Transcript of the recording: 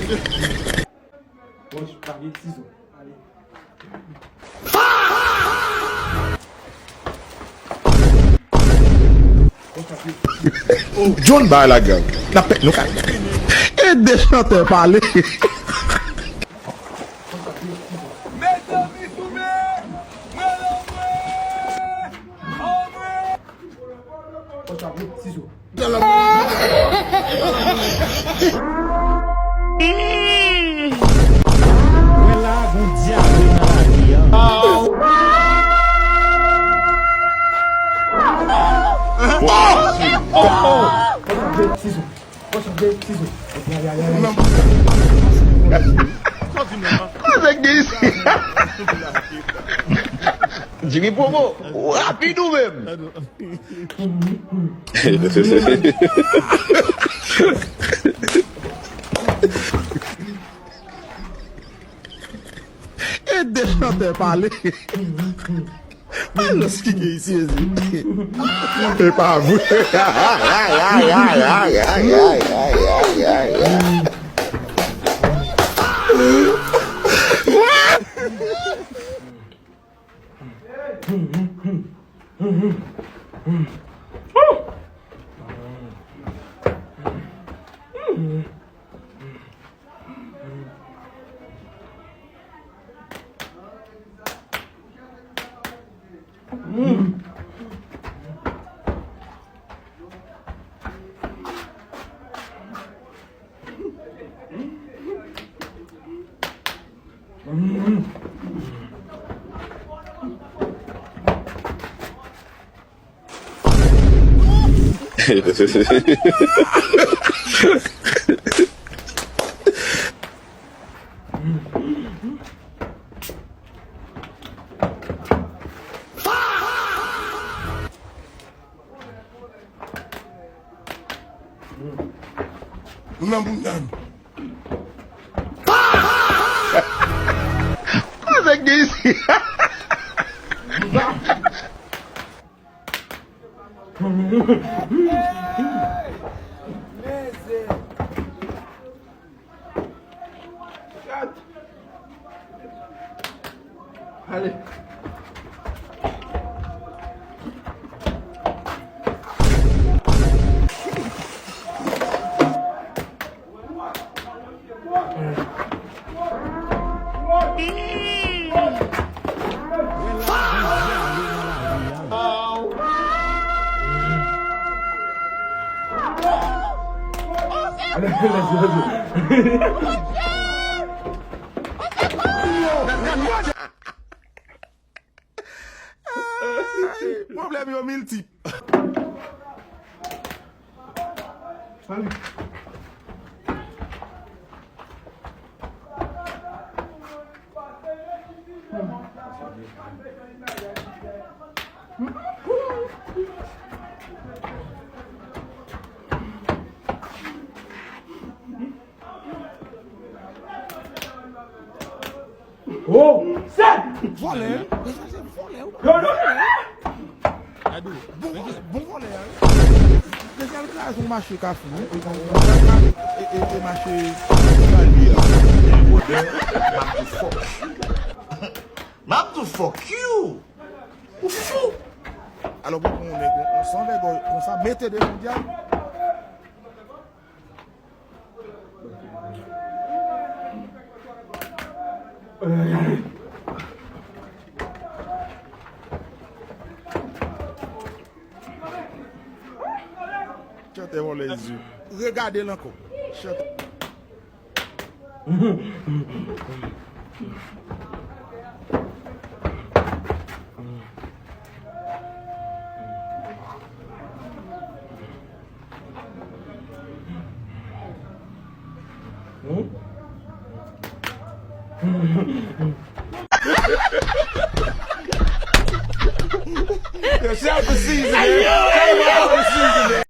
Bon, je parle de ciseaux. Allez. John ba la gang. Na pe nou ka. E de chanteurs parler. Bon, je parle de ciseaux. Voilà, bon diable dans la vie. Ciseaux. Bon, je parle de ciseaux. Allez, allez, allez. Coisa que isso? Jimmy Pomo, rápido mesmo. E de chanteurs parler. Olha os que é isso, é pra vous. Coisa que isso? Allez. Problème yo multiple. Salut. Oh, c'est Volé. non, non. Bon volé. Déjà le classe on marché café. Et marché Map to fuck you. O fou. alors on s'en va on s'en mettait des mondiales. Chantez-moi les yeux. Regardez-le encore. Shout the season, man.